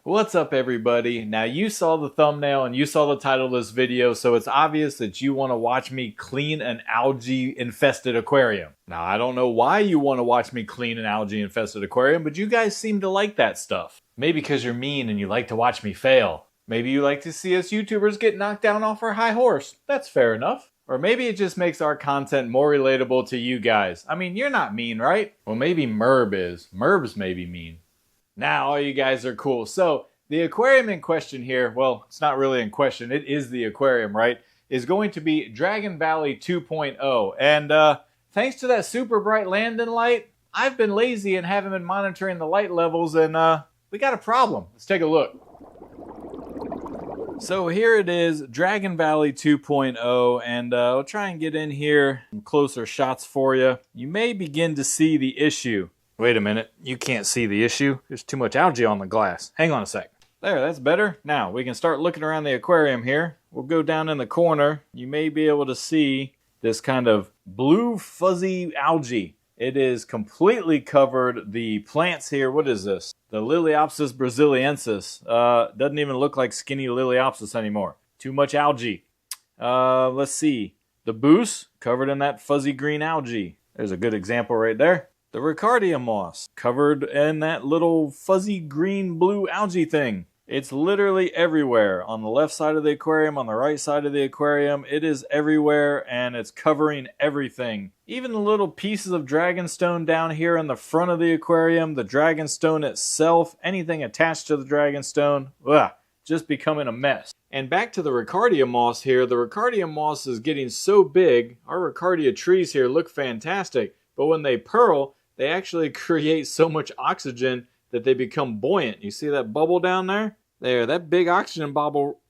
What's up, everybody? Now, you saw the thumbnail and you saw the title of this video, so it's obvious that you want to watch me clean an algae infested aquarium. Now, I don't know why you want to watch me clean an algae infested aquarium, but you guys seem to like that stuff. Maybe because you're mean and you like to watch me fail. Maybe you like to see us YouTubers get knocked down off our high horse. That's fair enough. Or maybe it just makes our content more relatable to you guys. I mean, you're not mean, right? Well, maybe Merb is. Merb's maybe mean. Now, all you guys are cool. So, the aquarium in question here, well, it's not really in question, it is the aquarium, right? Is going to be Dragon Valley 2.0. And thanks to that super bright Landen light, I've been lazy and haven't been monitoring the light levels, and we got a problem. Let's take a look. So here it is, Dragon Valley 2.0, and I'll try and get in here, some closer shots for you. You may begin to see the issue. Wait a minute, you can't see the issue. There's too much algae on the glass. Hang on a sec. There, that's better. Now, we can start looking around the aquarium here. We'll go down in the corner. You may be able to see this kind of blue fuzzy algae. It is completely covered the plants here. What is this? The Liliopsis brasiliensis. Doesn't even look like skinny Liliopsis anymore. Too much algae. Let's see. The Boos, covered in that fuzzy green algae. There's a good example right there. The Ricardia moss, covered in that little fuzzy green blue algae thing. It's literally everywhere. On the left side of the aquarium, on the right side of the aquarium, it is everywhere and it's covering everything. Even the little pieces of dragonstone down here in the front of the aquarium, the dragonstone itself, anything attached to the dragonstone, just becoming a mess. And back to the Ricardia moss here, the Ricardia moss is getting so big, our Ricardia trees here look fantastic, but when they pearl, they actually create so much oxygen that they become buoyant. You see that bubble down there? There, that big oxygen bubble?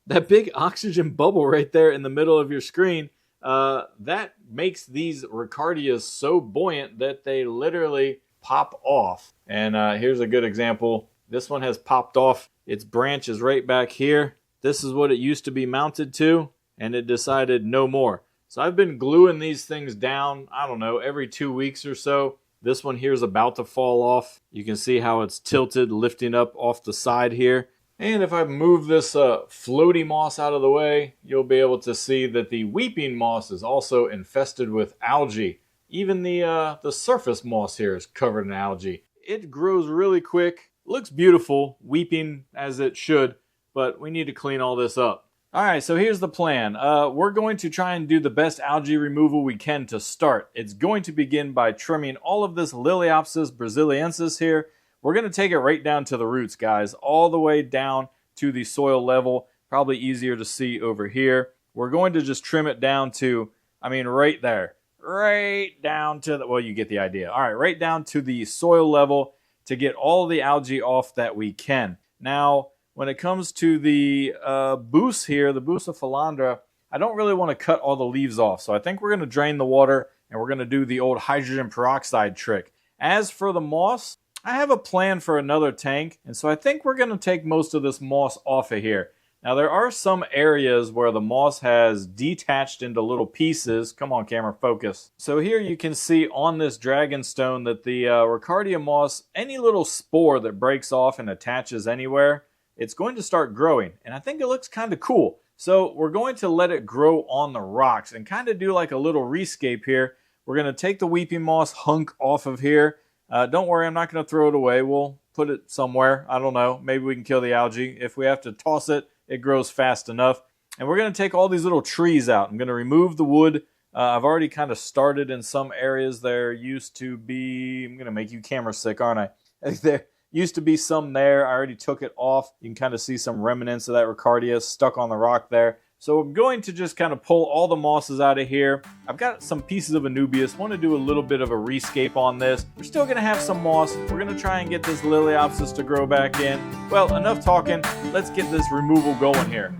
That big oxygen bubble right there in the middle of your screen, that makes these Ricardias so buoyant that they literally pop off. And here's a good example. This one has popped off. Its branch is right back here. This is what it used to be mounted to, and it decided no more. So I've been gluing these things down, I don't know, every 2 weeks or so. This one here is about to fall off. You can see how it's tilted, lifting up off the side here. And if I move this floaty moss out of the way, you'll be able to see that the weeping moss is also infested with algae. Even the surface moss here is covered in algae. It grows really quick, looks beautiful, weeping as it should, but we need to clean all this up. Alright, so here's the plan. We're going to try and do the best algae removal we can to start. It's going to begin by trimming all of this Liliopsis brasiliensis here. We're going to take it right down to the roots, guys, all the way down to the soil level. Probably easier to see over here. We're going to just trim it down to, right there. Right down to the, well, you get the idea. Alright, right down to the soil level to get all the algae off that we can. Now, when it comes to the Boos here, the Bucephalandra, I don't really want to cut all the leaves off. So I think we're going to drain the water and we're going to do the old hydrogen peroxide trick. As for the moss, I have a plan for another tank. And so I think we're going to take most of this moss off of here. Now there are some areas where the moss has detached into little pieces. Come on, camera, focus. So here you can see on this dragonstone that the Ricardia moss, any little spore that breaks off and attaches anywhere, it's going to start growing, and I think it looks kind of cool. So we're going to let it grow on the rocks and kind of do like a little rescape here. We're going to take the weeping moss hunk off of here. Don't worry, I'm not going to throw it away. We'll put it somewhere. I don't know. Maybe we can kill the algae. If we have to toss it, it grows fast enough. And we're going to take all these little trees out. I'm going to remove the wood. I've already kind of started in some areas. There used to be, I'm going to make you camera sick, aren't I? There used to be some there. I already took it off. You can kind of see some remnants of that Ricardia stuck on the rock there. So I'm going to just kind of pull all the mosses out of here. I've got some pieces of Anubias. Want to do a little bit of a rescape on this. We're still going to have some moss. We're going to try and get this Liliopsis to grow back in. Well, enough talking. Let's get this removal going here.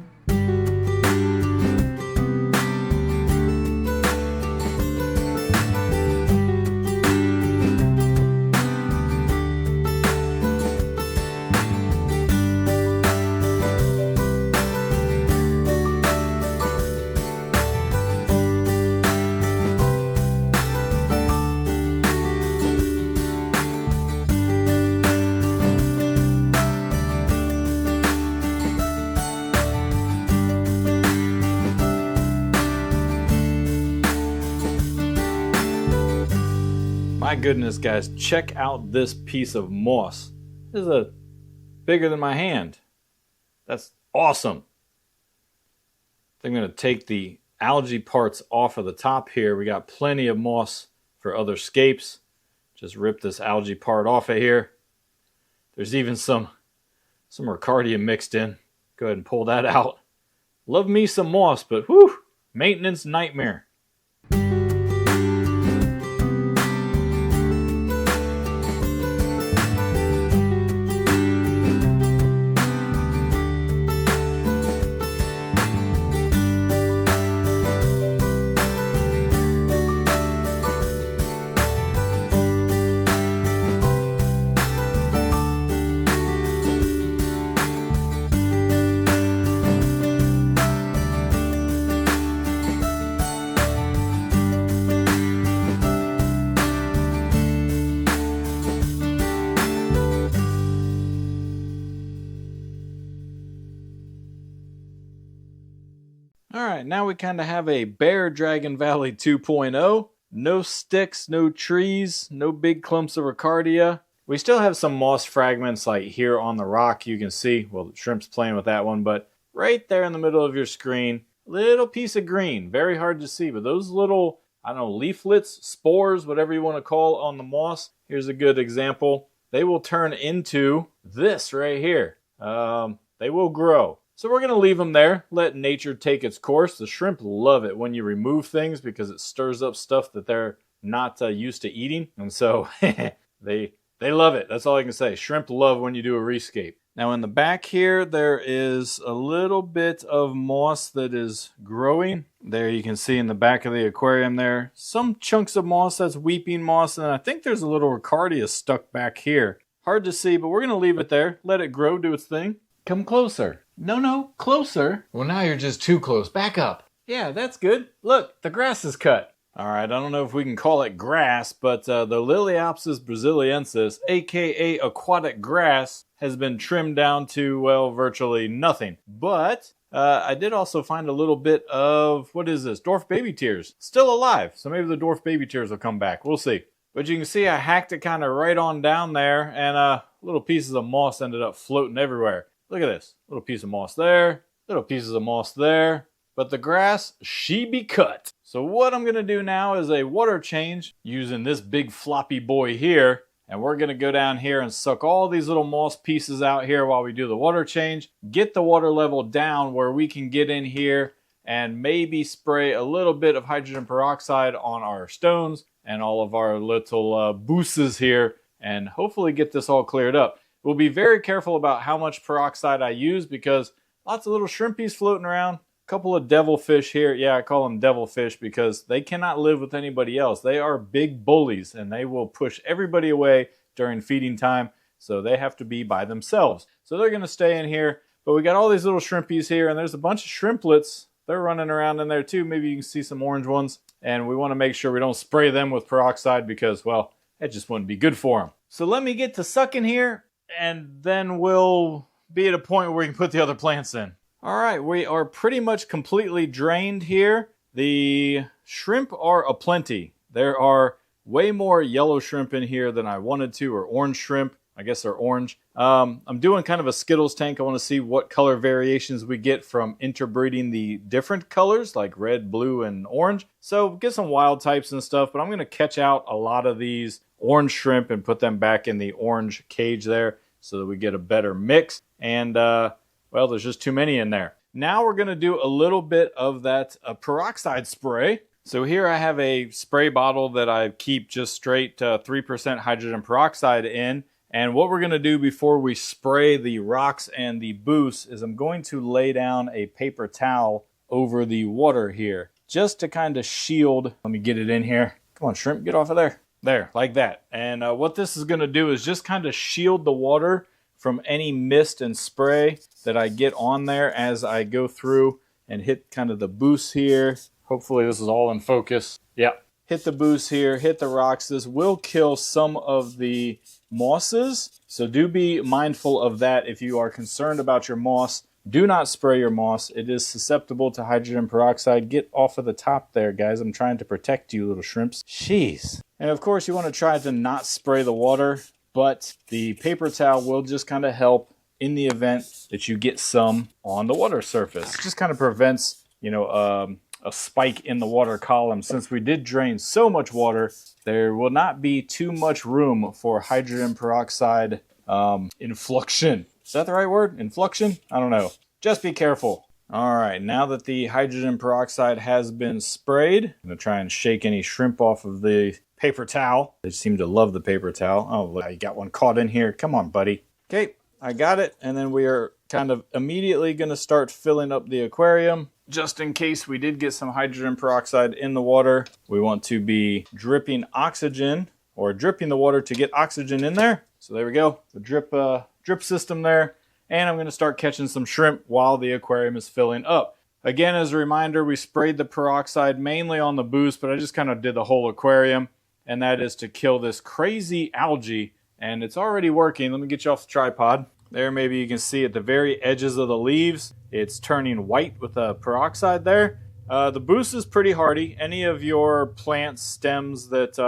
My goodness, guys, check out this piece of moss. This is bigger than my hand. That's awesome. I'm going to take the algae parts off of the top here. We got plenty of moss for other scapes. Just rip this algae part off of here. There's even some Riccardia mixed in. Go ahead and pull that out. Love me some moss, but whew, maintenance nightmare. Alright, now we kind of have a bare Dragon Valley 2.0. No sticks, no trees, no big clumps of Riccardia. We still have some moss fragments like here on the rock you can see. Well, the shrimp's playing with that one, but right there in the middle of your screen, little piece of green. Very hard to see, but those little, I don't know, leaflets, spores, whatever you want to call on the moss. Here's a good example. They will turn into this right here. They will grow. So we're going to leave them there, let nature take its course. The shrimp love it when you remove things because it stirs up stuff that they're not used to eating. And so they love it. That's all I can say. Shrimp love when you do a rescape. Now in the back here, there is a little bit of moss that is growing. There you can see in the back of the aquarium there, some chunks of moss, that's weeping moss. And I think there's a little Riccardia stuck back here. Hard to see, but we're going to leave it there. Let it grow, do its thing. Come closer. No, closer. Well, now you're just too close. Back up. Yeah, that's good. Look, the grass is cut. All right, I don't know if we can call it grass, but the Liliopsis brasiliensis, aka aquatic grass, has been trimmed down to, well, virtually nothing. But I did also find a little bit of, what is this? Dwarf baby tears. Still alive, so maybe the dwarf baby tears will come back. We'll see. But you can see I hacked it kind of right on down there, and little pieces of moss ended up floating everywhere. Look at this. Little piece of moss there. Little pieces of moss there. But the grass, she be cut. So what I'm going to do now is a water change using this big floppy boy here. And we're going to go down here and suck all these little moss pieces out here while we do the water change. Get the water level down where we can get in here and maybe spray a little bit of hydrogen peroxide on our stones and all of our little booses here. And hopefully get this all cleared up. We'll be very careful about how much peroxide I use because lots of little shrimpies floating around. A couple of devilfish here. Yeah, I call them devilfish because they cannot live with anybody else. They are big bullies and they will push everybody away during feeding time. So they have to be by themselves. So they're going to stay in here. But we got all these little shrimpies here and there's a bunch of shrimplets. They're running around in there too. Maybe you can see some orange ones. And we want to make sure we don't spray them with peroxide because, well, that just wouldn't be good for them. So let me get to sucking here. And then we'll be at a point where we can put the other plants in. All right, we are pretty much completely drained here. The shrimp are aplenty. There are way more yellow shrimp in here than I wanted to, or orange shrimp. I guess they're orange. I'm doing kind of a Skittles tank. I want to see what color variations we get from interbreeding the different colors, like red, blue, and orange. So get some wild types and stuff, but I'm going to catch out a lot of these orange shrimp and put them back in the orange cage there so that we get a better mix. And, well, there's just too many in there. Now we're going to do a little bit of that peroxide spray. So here I have a spray bottle that I keep just straight 3% hydrogen peroxide in. And what we're going to do before we spray the rocks and the boost is I'm going to lay down a paper towel over the water here just to kind of shield. Let me get it in here. Come on, shrimp, get off of there. There, like that. And what this is going to do is just kind of shield the water from any mist and spray that I get on there as I go through and hit kind of the boost here. Hopefully this is all in focus. Yeah. Hit the boost here, hit the rocks. This will kill some of the mosses. So do be mindful of that if you are concerned about your moss Do not spray your moss. It is susceptible to hydrogen peroxide. Get off of the top there, guys. I'm trying to protect you, little shrimps. Jeez. And of course, you want to try to not spray the water, but the paper towel will just kind of help in the event that you get some on the water surface. It just kind of prevents, you know, a spike in the water column. Since we did drain so much water, there will not be too much room for hydrogen peroxide influction. Is that the right word? Influction? I don't know. Just be careful. All right, now that the hydrogen peroxide has been sprayed, I'm going to try and shake any shrimp off of the paper towel. They seem to love the paper towel. Oh, look, I got one caught in here. Come on, buddy. Okay, I got it. And then we are kind of immediately going to start filling up the aquarium. Just in case we did get some hydrogen peroxide in the water, we want to be dripping oxygen or dripping the water to get oxygen in there. So there we go, the drip system there. And I'm going to start catching some shrimp while the aquarium is filling up. Again, as a reminder, we sprayed the peroxide mainly on the boost, but I just kind of did the whole aquarium. And that is to kill this crazy algae. And it's already working. Let me get you off the tripod. There, maybe you can see at the very edges of the leaves, it's turning white with the peroxide there. The boost is pretty hardy. Any of your plant stems that,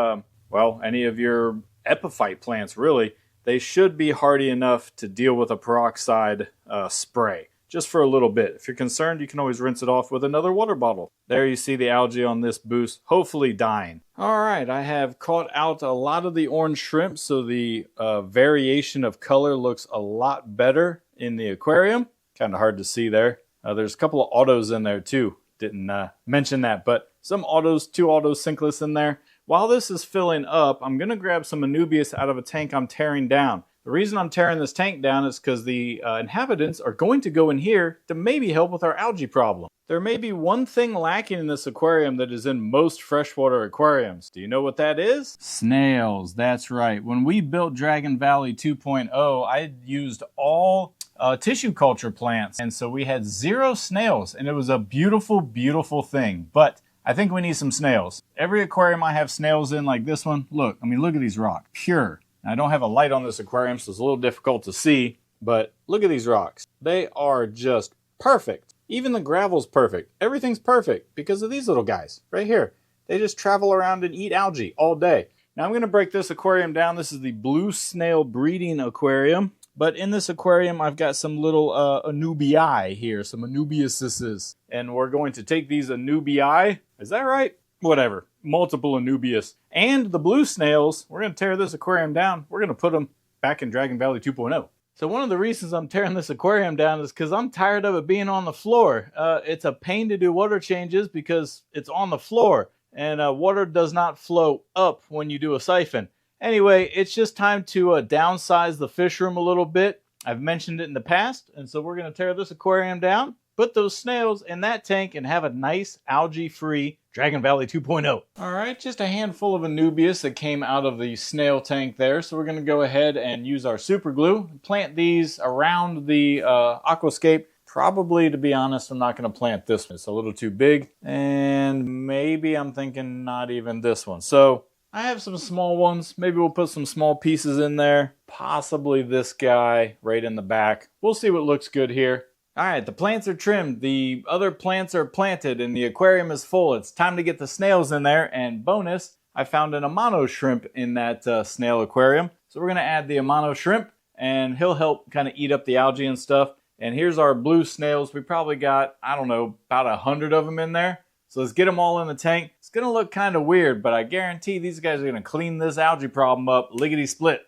well, any of your epiphyte plants really, they should be hardy enough to deal with a peroxide spray, just for a little bit. If you're concerned, you can always rinse it off with another water bottle. There you see the algae on this boost, hopefully dying. All right, I have caught out a lot of the orange shrimp, so the variation of color looks a lot better in the aquarium. Kind of hard to see there. There's a couple of autos in there too. Didn't mention that, but some autos, 2 auto sinklets in there. While this is filling up, I'm going to grab some Anubias out of a tank I'm tearing down. The reason I'm tearing this tank down is because the inhabitants are going to go in here to maybe help with our algae problem. There may be one thing lacking in this aquarium that is in most freshwater aquariums. Do you know what that is? Snails, that's right. When we built Dragon Valley 2.0, I used all tissue culture plants, and so we had 0 snails, and it was a beautiful, beautiful thing. But I think we need some snails. Every aquarium I have snails in, like this one, look at these rocks, pure. I don't have a light on this aquarium, so it's a little difficult to see, but look at these rocks. They are just perfect. Even the gravel's perfect. Everything's perfect because of these little guys right here. They just travel around and eat algae all day. Now I'm going to break this aquarium down. This is the blue snail breeding aquarium. But in this aquarium, I've got some little Anubii here, some Anubiases. And we're going to take these Anubii, is that right? Whatever, multiple Anubias. And the blue snails, we're going to tear this aquarium down. We're going to put them back in Dragon Valley 2.0. So one of the reasons I'm tearing this aquarium down is because I'm tired of it being on the floor. It's a pain to do water changes because it's on the floor. And water does not flow up when you do a siphon. Anyway, it's just time to downsize the fish room a little bit. I've mentioned it in the past, and so we're going to tear this aquarium down, put those snails in that tank, and have a nice algae-free Dragon Valley 2.0. All right, just a handful of Anubias that came out of the snail tank there, so we're going to go ahead and use our super glue, plant these around the Aquascape. Probably, to be honest, I'm not going to plant this one. It's a little too big, and maybe I'm thinking not even this one. So I have some small ones. Maybe we'll put some small pieces in there. Possibly this guy right in the back. We'll see what looks good here. All right, the plants are trimmed. The other plants are planted and the aquarium is full. It's time to get the snails in there. And bonus, I found an Amano shrimp in that snail aquarium. So we're going to add the Amano shrimp and he'll help kind of eat up the algae and stuff. And here's our blue snails. We probably got, I don't know, about 100 of them in there. So let's get them all in the tank. It's going to look kind of weird, but I guarantee these guys are going to clean this algae problem up lickety split.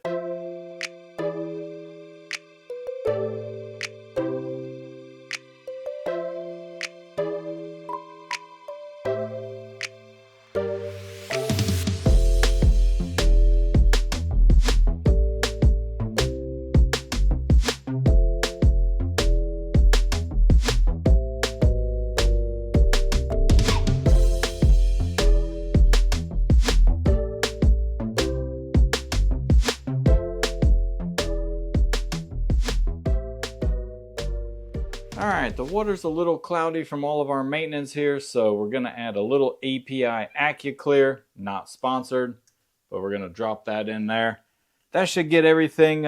Alright, the water's a little cloudy from all of our maintenance here, so we're going to add a little API AccuClear, not sponsored, but we're going to drop that in there. That should get everything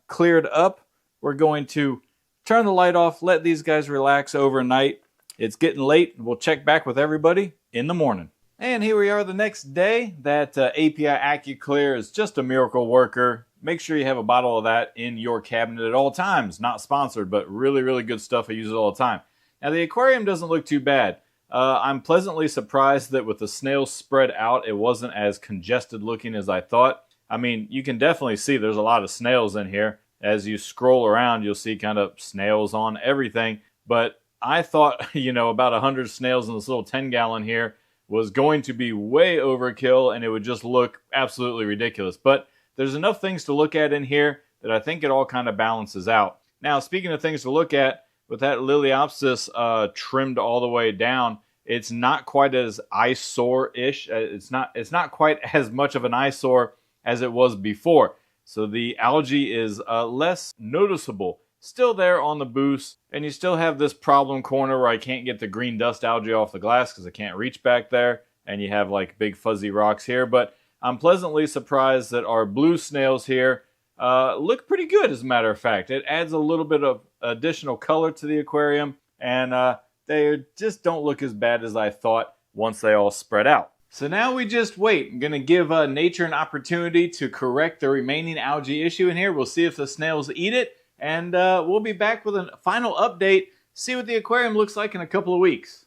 cleared up. We're going to turn the light off, let these guys relax overnight. It's getting late. We'll check back with everybody in the morning. And here we are the next day. That API AccuClear is just a miracle worker. Make sure you have a bottle of that in your cabinet at all times. Not sponsored, but really, really good stuff. I use it all the time. Now, the aquarium doesn't look too bad. I'm pleasantly surprised that with the snails spread out, it wasn't as congested looking as I thought. I mean, you can definitely see there's a lot of snails in here. As you scroll around, you'll see kind of snails on everything. But I thought, about 100 snails in this little 10-gallon here was going to be way overkill, and it would just look absolutely ridiculous. But there's enough things to look at in here that I think it all kind of balances out. Now, speaking of things to look at, with that Liliopsis trimmed all the way down, it's not quite as eyesore-ish. It's not quite as much of an eyesore as it was before. So the algae is less noticeable. Still there on the boost, and you still have this problem corner where I can't get the green dust algae off the glass because I can't reach back there, and you have like big fuzzy rocks here. But I'm pleasantly surprised that our blue snails here look pretty good, as a matter of fact. It adds a little bit of additional color to the aquarium, and they just don't look as bad as I thought once they all spread out. So now we just wait. I'm going to give nature an opportunity to correct the remaining algae issue in here. We'll see if the snails eat it, and we'll be back with a final update, see what the aquarium looks like in a couple of weeks.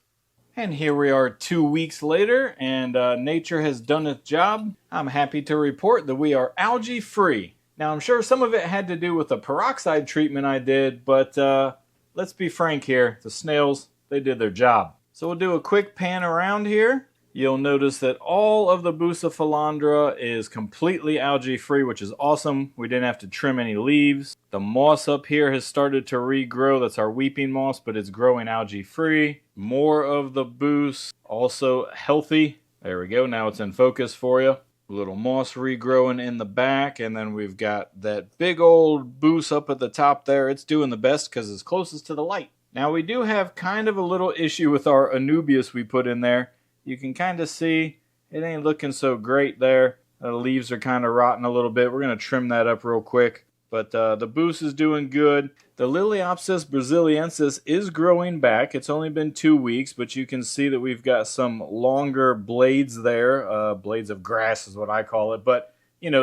And here we are 2 weeks later, and nature has done its job. I'm happy to report that we are algae free. Now, I'm sure some of it had to do with the peroxide treatment I did, but let's be frank here. The snails, they did their job. So we'll do a quick pan around here. You'll notice that all of the Bucephalandra is completely algae-free, which is awesome. We didn't have to trim any leaves. The moss up here has started to regrow. That's our weeping moss, but it's growing algae-free. More of the Buce, also healthy. There we go. Now it's in focus for you. A little moss regrowing in the back, and then we've got that big old Buce up at the top there. It's doing the best because it's closest to the light. Now we do have kind of a little issue with our Anubias we put in there. You can kind of see it ain't looking so great there. The leaves are kind of rotting a little bit. We're going to trim that up real quick. But the Buce is doing good. The Liliopsis brasiliensis is growing back. It's only been 2 weeks, but you can see that we've got some longer blades there. Blades of grass is what I call it. But,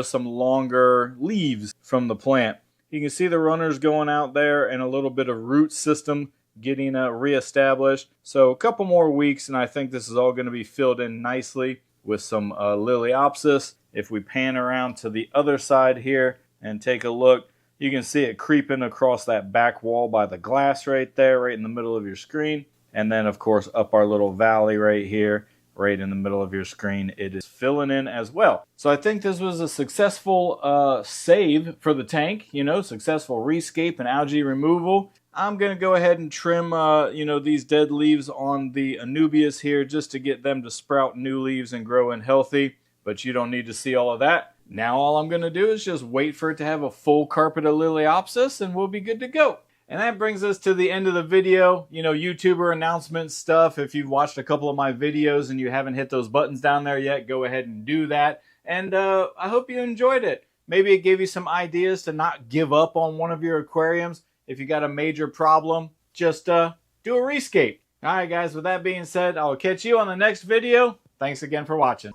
some longer leaves from the plant. You can see the runners going out there and a little bit of root system getting reestablished. So a couple more weeks, and I think this is all going to be filled in nicely with some Liliopsis. If we pan around to the other side here and take a look, you can see it creeping across that back wall by the glass right there, right in the middle of your screen. And then, of course, up our little valley right here, right in the middle of your screen, it is filling in as well. So I think this was a successful save for the tank, successful rescape and algae removal. I'm going to go ahead and trim, these dead leaves on the Anubias here just to get them to sprout new leaves and grow in healthy. But you don't need to see all of that. Now all I'm going to do is just wait for it to have a full carpet of Liliopsis, and we'll be good to go. And that brings us to the end of the video. YouTuber announcement stuff. If you've watched a couple of my videos and you haven't hit those buttons down there yet, go ahead and do that. And I hope you enjoyed it. Maybe it gave you some ideas to not give up on one of your aquariums. If you got a major problem, just do a rescape. All right, guys, with that being said, I'll catch you on the next video. Thanks again for watching.